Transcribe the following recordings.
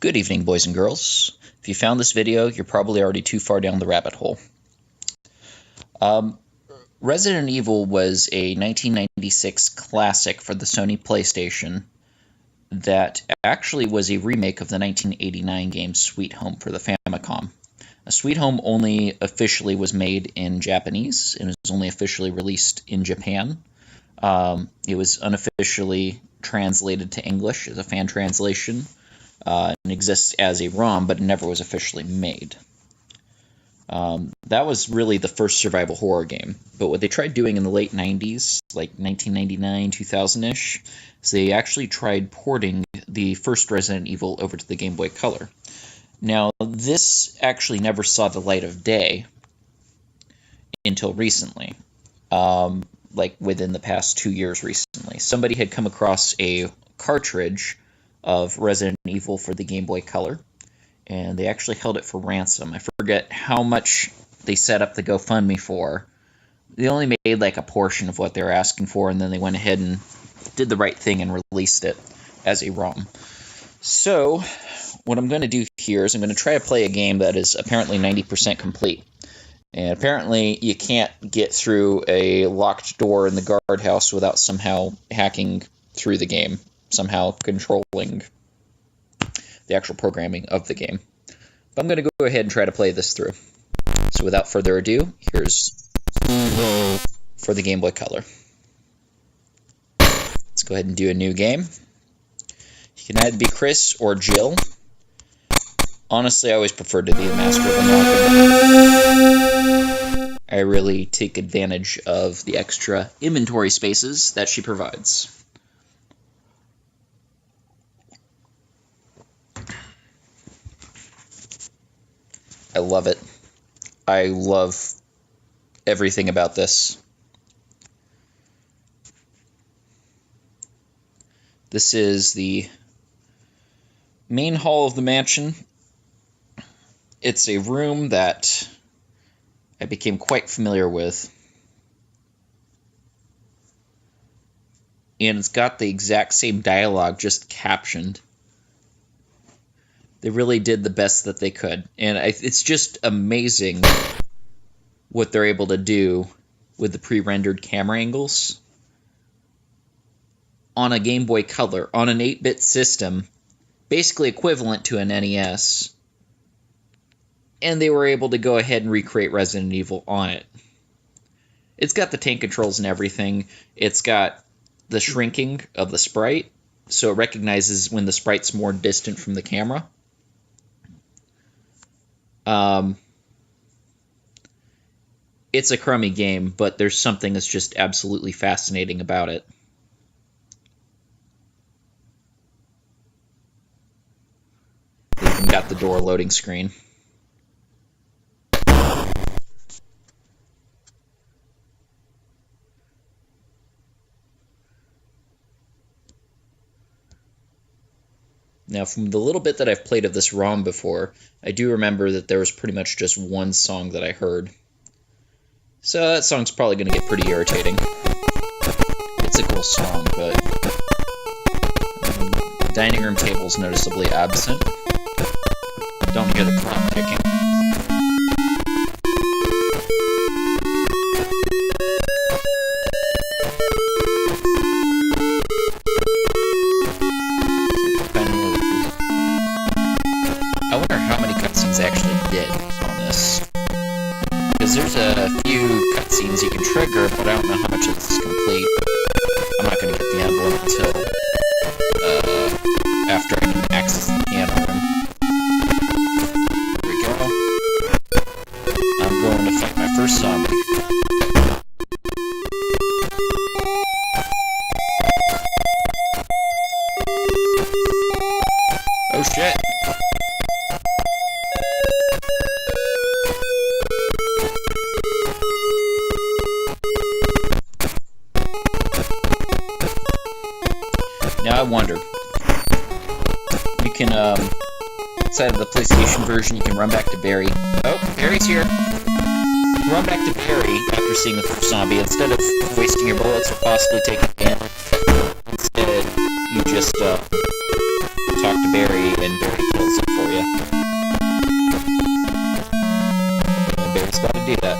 Good evening, boys and girls. If you found this video, you're probably already too far down the rabbit hole. Resident Evil was a 1996 classic for the Sony PlayStation that actually was a remake of the 1989 game Sweet Home for the Famicom. Sweet Home only officially was made in Japanese and was only officially released in Japan. It was unofficially translated to English as a fan translation and exists as a ROM, but it never was officially made. That was really the first survival horror game. But what they tried doing in the late 90s, like 1999, 2000-ish, is they actually tried porting the first Resident Evil over to the Game Boy Color. Now, this actually never saw the light of day until recently, like within the past 2 years recently. Somebody had come across a cartridge of Resident Evil for the Game Boy Color, and they actually held it for ransom. I forget how much they set up the GoFundMe for. They only made like a portion of what they were asking for, and then they went ahead and did the right thing and released it as a ROM. So, what I'm going to do here is I'm going to try to play a game that is apparently 90% complete. And apparently you can't get through a locked door in the guardhouse without somehow hacking through the game, somehow controlling the actual programming of the game. But I'm going to go ahead and try to play this through. So without further ado, here's for the Game Boy Color. Let's go ahead and do a new game. You can either be Chris or Jill. Honestly, I always preferred to be the master of unlocking. I really take advantage of the extra inventory spaces that she provides. I love it. I love everything about this. This is the main hall of the mansion. It's a room that I became quite familiar with. And it's got the exact same dialogue, just captioned. They really did the best that they could. And it's just amazing what they're able to do with the pre-rendered camera angles on a Game Boy Color, on an 8-bit system, basically equivalent to an NES. And they were able to go ahead and recreate Resident Evil on it. It's got the tank controls and everything. It's got the shrinking of the sprite, so it recognizes when the sprite's more distant from the camera. It's a crummy game, but there's something that's just absolutely fascinating about it. They even got the door loading screen. Now, from the little bit that I've played of this ROM before, I do remember that there was pretty much just one song that I heard. So that song's probably going to get pretty irritating. It's a cool song, but the dining room table's noticeably absent. Don't hear the clock ticking. I wonder how many cutscenes I actually did on this. Because there's a few cutscenes you can trigger, but I don't know how much of this is complete. I'm not going to get the emblem until after I can access the piano room. Here we go. I'm going to fight my first zombie. Oh shit! Now I wonder, you can, inside of the PlayStation version, you can run back to Barry. Oh, Barry's here. You run back to Barry after seeing the first zombie. Instead of wasting your bullets or possibly taking damage, instead you just talk to Barry, and Barry kills it for you. And Barry's about to do that.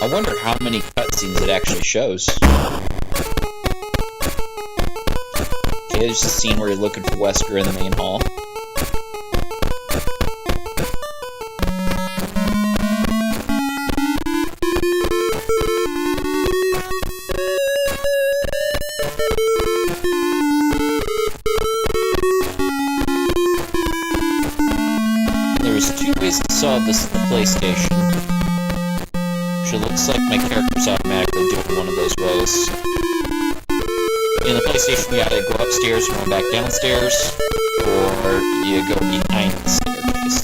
I wonder how many cutscenes it actually shows. Okay, there's a scene where you're looking for Wesker in the main hall. There's two ways to solve this in the PlayStation. It looks like my character's automatically doing one of those ways. In the PlayStation, you either go upstairs and run back downstairs, or you go behind the staircase.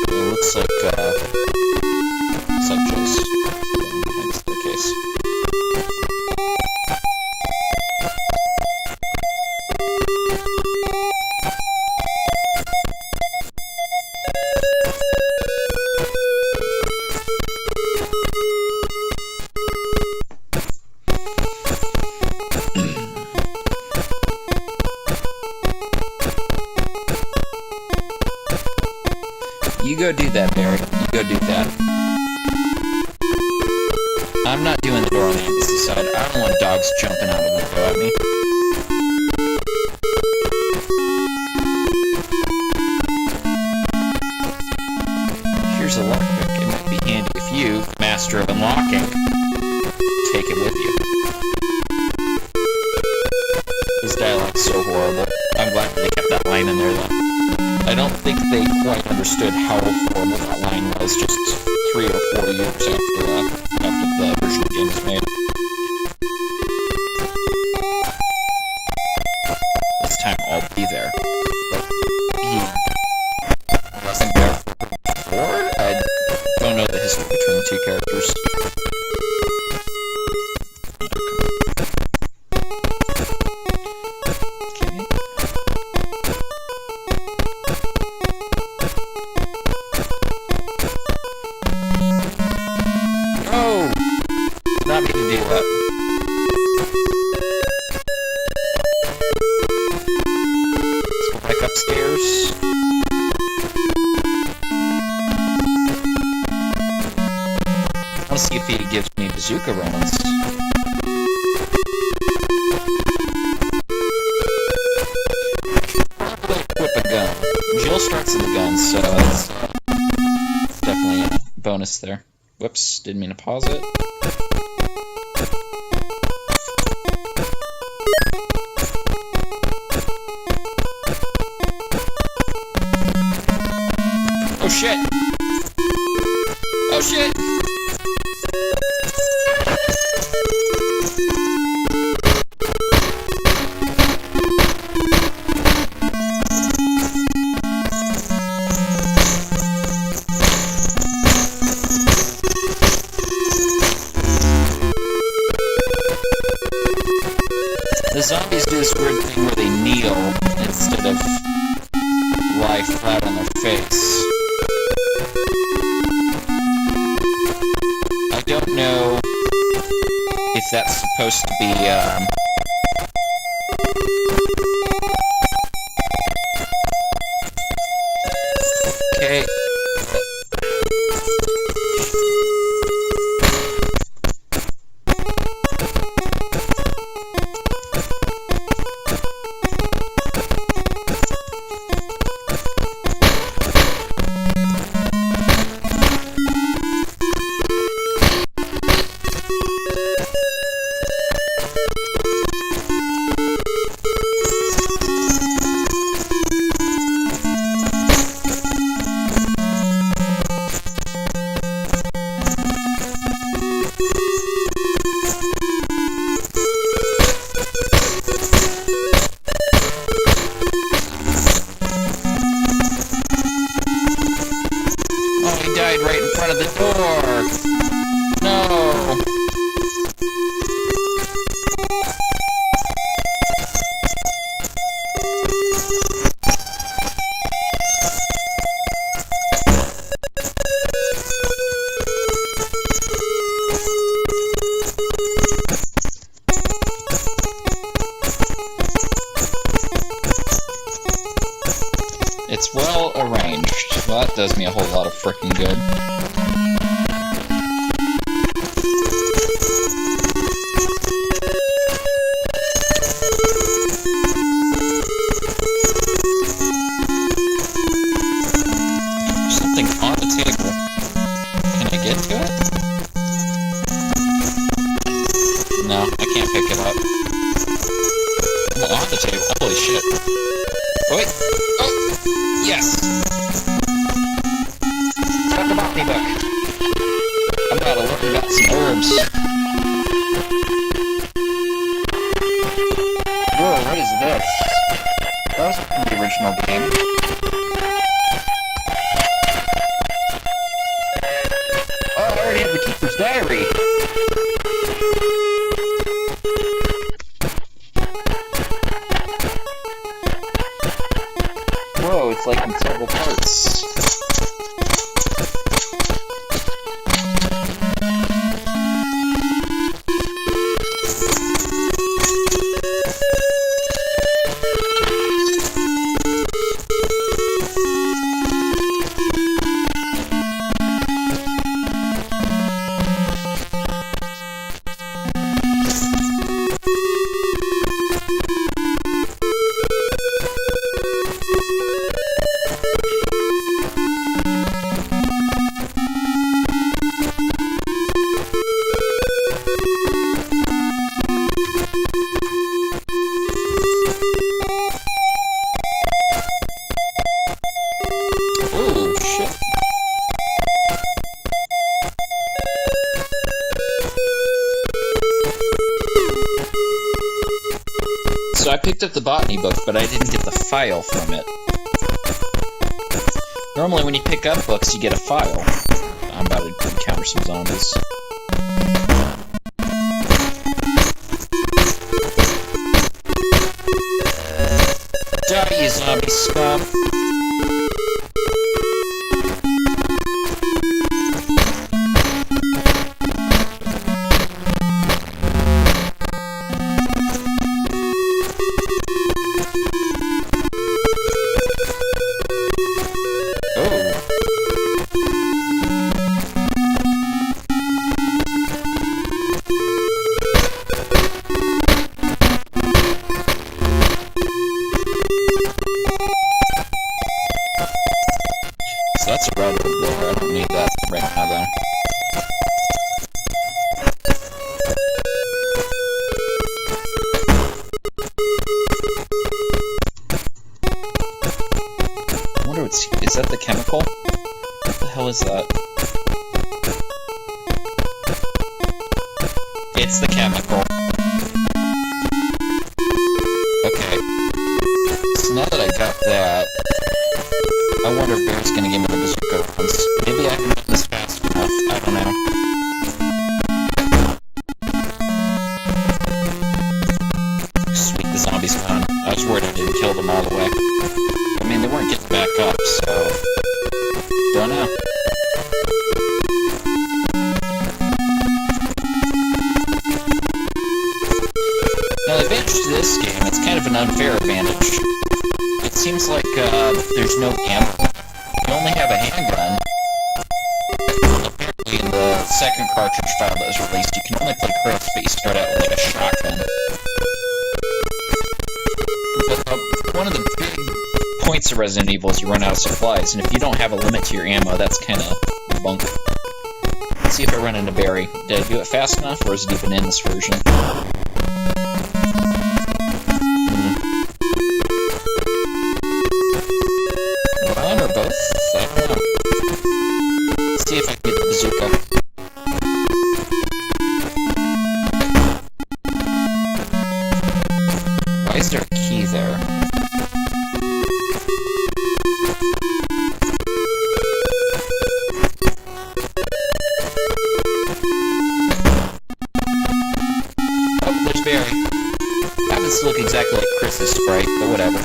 It looks like just going behind the staircase. You go do that, Barry. You go do that. I'm not doing the door on the opposite side. I don't want dogs jumping out of the window at me. Here's a lockpick. It might be handy if you, master of unlocking, take it with you. This dialogue's so horrible. I'm glad that they kept that line in there, though. I don't think they quite understood how horrible that line was just 3 or 4 years after the version of the game was made. This time I'll be there. But he wasn't there before? I don't know the history between the two characters. Not me to do that. Let's go back upstairs. I want to see if he gives me bazooka rounds. Probably equip a gun. Jill starts in the gun, so that's definitely a bonus there. Whoops, didn't mean to pause it. Oh shit! Oh shit! The zombies do this weird thing where they kneel instead of lie flat on their face. I don't know if that's supposed to be, okay. the door! No! It's well arranged. Well, that does me a whole lot of frickin' good. There's something on the table. Can I get to it? No, I can't pick it up. Well, on the table. Holy shit. Wait. Oh! Yes! Talk about me, Buck. I'm about to learn about some herbs. Whoa, what is this? That was from the original game. Oh, I already have the Keeper's Diary. Whoa, it's like in several parts. So I picked up the botany book, but I didn't get the file from it. Normally when you pick up books, you get a file. I'm about to encounter some zombies. Die, you zombie scum! So that's a red over there. I don't need that right now, though. I wonder what's... is that the chemical? What the hell is that? It's the chemical. Okay. So now that I got that, I wonder if Bear's gonna give me the bazooka rounds. Maybe I can do this fast enough. I don't know. Sweet, the zombie's gone. I was worried I didn't kill them all the way. I mean, they weren't getting back up, so... don't know. Now, the advantage to this game, it's kind of an unfair advantage. It seems like there's no ammo. You only have a handgun. Apparently in the second cartridge file that was released, you can only play Chris, but you start out with like a shotgun. But one of the big points of Resident Evil is you run out of supplies, and if you don't have a limit to your ammo, that's kind of bunk. Let's see if I run into Barry. Did I do it fast enough, or is it even in this version? One or both? I don't know. Let's see if I can get the bazooka. Why is there a key there? happens to look exactly like Chris's sprite, but whatever.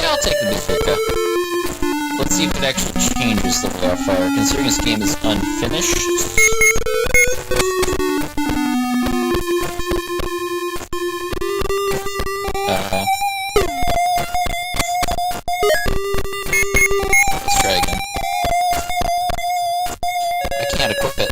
I'll take the bazooka. Let's see if it actually changes the way I fire, considering this game is unfinished. Let's try again. I can't equip it.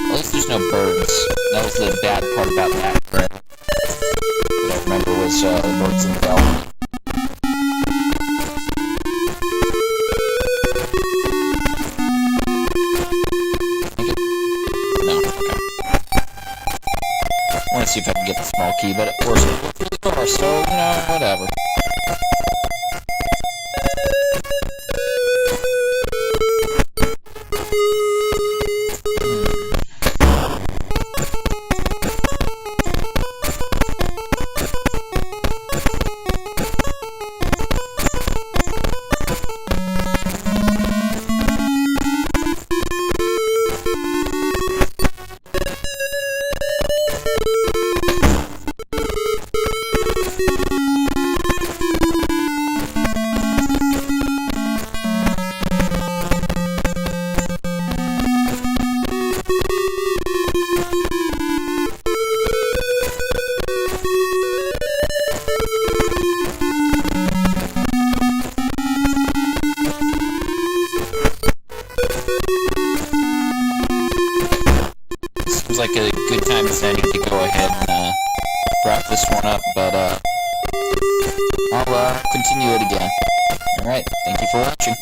At least there's no birds. That was the bad part about that, right? That I remember was the birds in the balcony. No, okay. I want to see if I can get the small key, but of course it went through the door, so, you know, whatever. Seems like a good time as any to go ahead and wrap this one up, but I'll continue it again. Alright, thank you for watching.